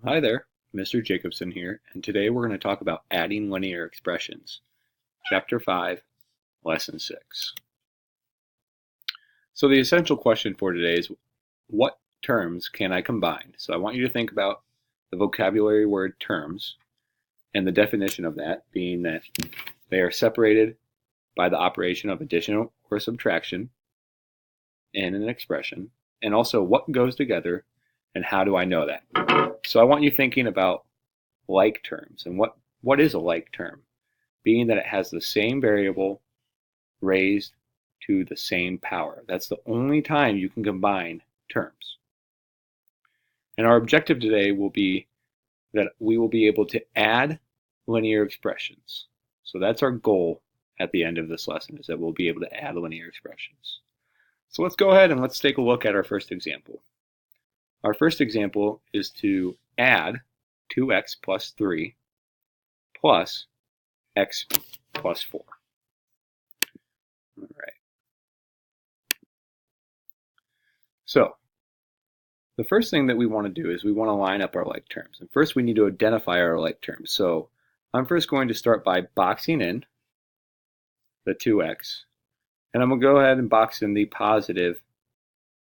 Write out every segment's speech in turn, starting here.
Hi there, Mr. Jacobson here, and today we're going to talk about adding linear expressions. Chapter 5, Lesson 6. So the essential question for today is, what terms can I combine? So I want you to think about the vocabulary word terms, and the definition of that being that they are separated by the operation of addition or subtraction in an expression, and also what goes together and how do I know that? So I want you thinking about like terms. And what is a like term? Being that it has the same variable raised to the same power. That's the only time you can combine terms. And our objective today will be that we will be able to add linear expressions. So that's our goal at the end of this lesson, is that we'll be able to add linear expressions. So let's go ahead and let's take a look at our first example. Our first example is to add 2x plus 3 plus x plus 4. All right. So the first thing that we want to do is we want to line up our like terms. And first we need to identify our like terms. So I'm first going to start by boxing in the 2x. And I'm going to go ahead and box in the positive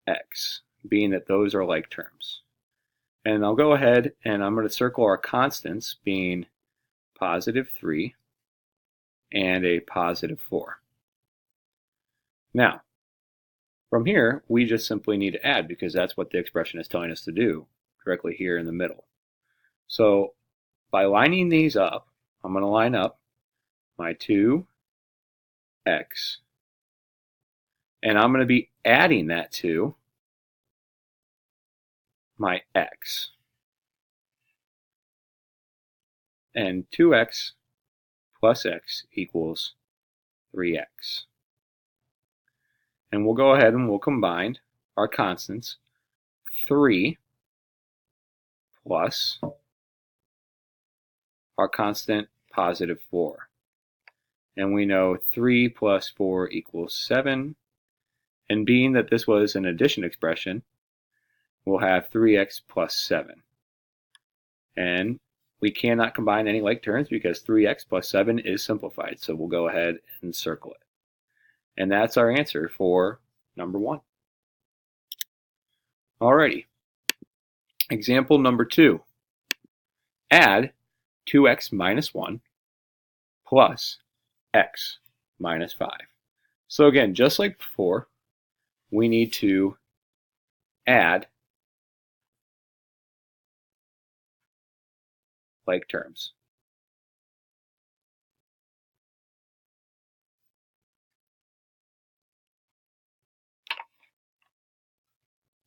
x, being that those are like terms. And I'll go ahead and I'm going to circle our constants, being positive 3 and a positive 4. Now, from here, we just simply need to add, because that's what the expression is telling us to do, directly here in the middle. So by lining these up, I'm going to line up my 2x, and I'm going to be adding that to my x. And 2x plus x equals 3x. And we'll go ahead and we'll combine our constants, 3 plus our constant positive 4. And we know 3 plus 4 equals 7. And being that this was an addition expression, we'll have 3x plus 7. And we cannot combine any like terms because 3x plus 7 is simplified. So we'll go ahead and circle it. And that's our answer for number 1. Alrighty. Example number 2. Add 2x minus 1 plus x minus 5. So again, just like before, we need to add like terms.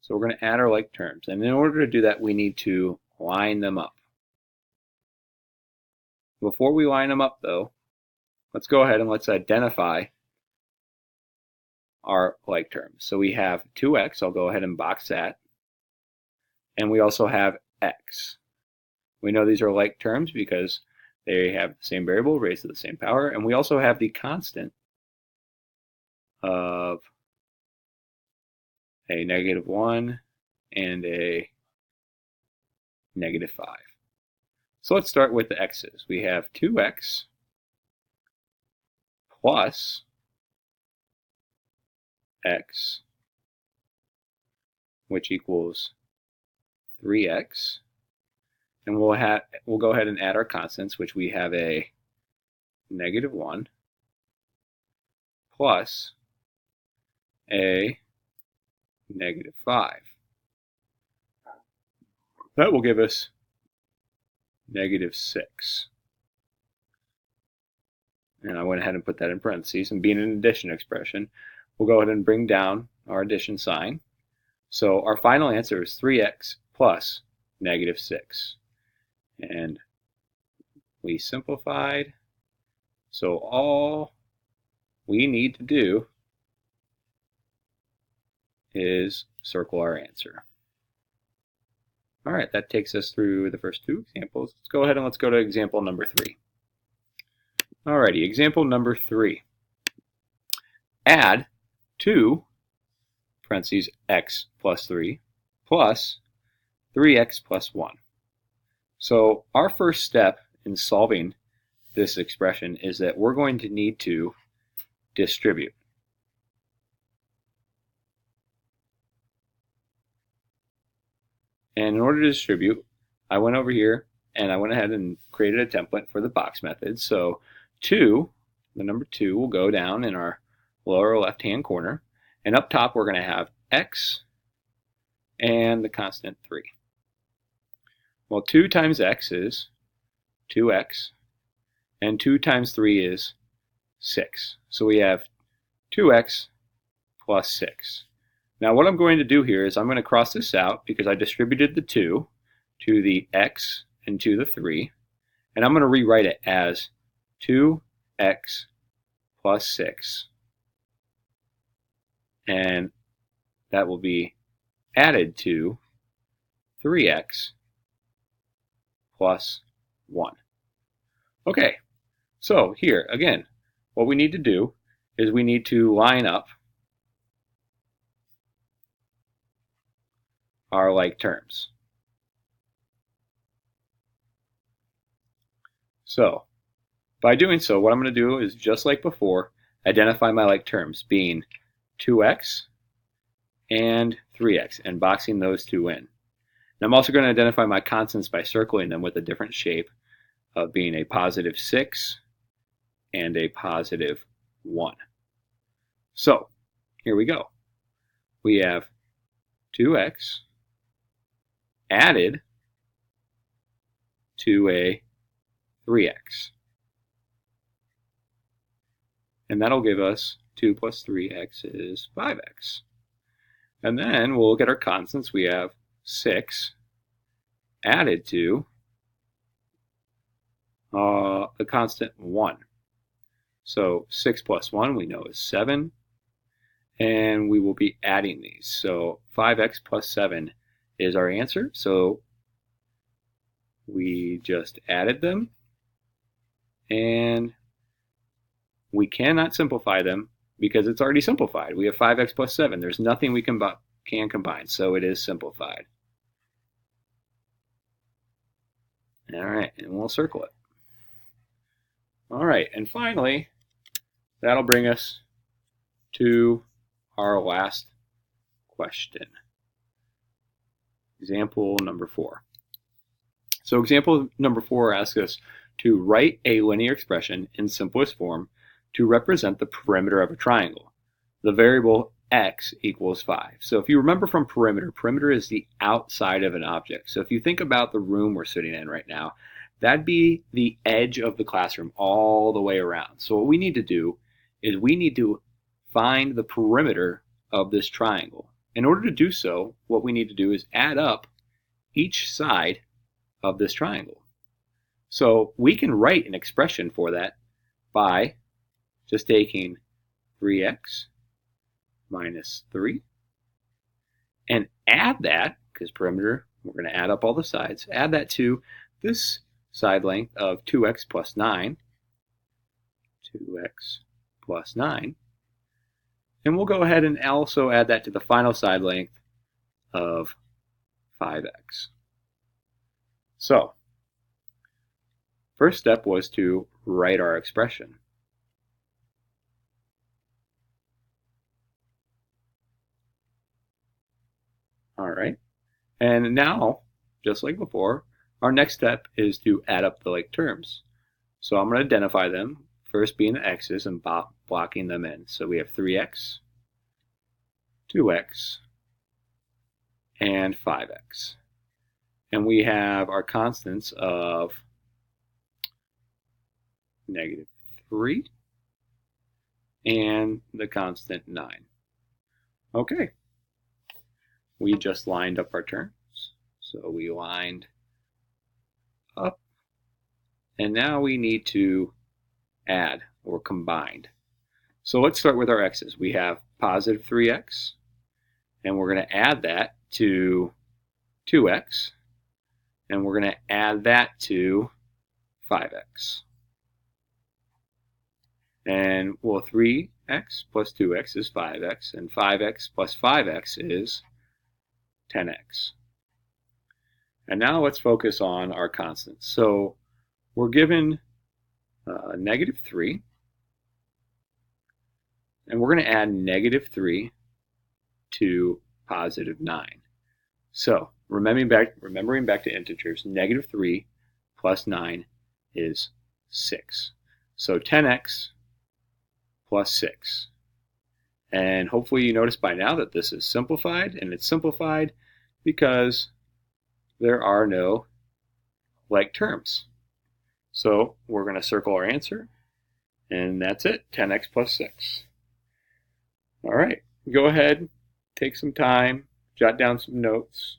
So we're going to add our like terms. And in order to do that, we need to line them up. Before we line them up, though, let's go ahead and let's identify our like terms. So we have 2x. I'll go ahead and box that. And we also have x. We know these are like terms because they have the same variable raised to the same power. And we also have the constant of a -1 and a -5. So let's start with the x's. We have 2x plus x, which equals 3x. And we'll go ahead and add our constants, which we have a -1 plus a -5. That will give us -6. And I went ahead and put that in parentheses. And being an addition expression, we'll go ahead and bring down our addition sign. So our final answer is 3x plus -6. And we simplified. So all we need to do is circle our answer. All right, that takes us through the first 2 examples. Let's go ahead and let's go to example number 3. Alrighty, example number 3. Add 2 parentheses x plus 3 plus 3x plus 1. So our first step in solving this expression is that we're going to need to distribute. And in order to distribute, I went over here and I went ahead and created a template for the box method. So 2, the number 2 will go down in our lower left-hand corner. And up top, we're going to have x and the constant 3. Well, 2 times x is 2x, and 2 times 3 is 6. So we have 2x plus 6. Now what I'm going to do here is I'm going to cross this out because I distributed the 2 to the x and to the 3, and I'm going to rewrite it as 2x plus 6, and that will be added to 3x plus 1. Okay, so here again, what we need to do is we need to line up our like terms. So by doing so, what I'm going to do is, just like before, identify my like terms, being 2x and 3x, and boxing those two in. And I'm also going to identify my constants by circling them with a different shape, of being a positive 6 and a positive 1. So here we go. We have 2x added to a 3x. And that'll give us 2 plus 3x is 5x. And then we'll look at our constants. We have 6 added to the constant 1. So 6 plus 1 we know is 7. And we will be adding these. So 5x plus 7 is our answer. So we just added them. And we cannot simplify them because it's already simplified. We have 5x plus 7. There's nothing we can combine, so it is simplified. All right, and we'll circle it. All right, and finally, that'll bring us to our last question. Example number 4. So example number 4 asks us to write a linear expression in simplest form to represent the perimeter of a triangle. The variable x equals 5. So if you remember from perimeter is the outside of an object. So if you think about the room we're sitting in right now, that'd be the edge of the classroom all the way around. So what we need to do is we need to find the perimeter of this triangle. In order to do so, what we need to do is add up each side of this triangle. So we can write an expression for that by just taking 3x minus 3 and add that, because perimeter, we're going to add up all the sides, add that to this side length of 2x plus 9, 2x plus 9, and we'll go ahead and also add that to the final side length of 5x. So, first step was to write our expression. All right, and now, just like before, our next step is to add up the like terms. So I'm going to identify them, first being the x's and blocking them in. So we have 3x, 2x, and 5x. And we have our constants of -3 and the constant 9. Okay. We just lined up our terms. So we lined up, and now we need to add or combine. So let's start with our x's. We have positive 3x, and we're going to add that to 2x, and we're going to add that to 5x. And well, 3x plus 2x is 5x, and 5x plus 5x is 10x. And now let's focus on our constants. So we're given negative 3, and we're going to add negative 3 to positive 9. So remembering back to integers, negative 3 plus 9 is 6. So 10x plus 6. And hopefully you notice by now that this is simplified, and it's simplified because there are no like terms. So we're going to circle our answer, and that's it, 10x plus 6. All right, go ahead, take some time, jot down some notes.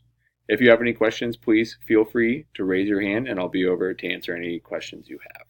If you have any questions, please feel free to raise your hand, and I'll be over to answer any questions you have.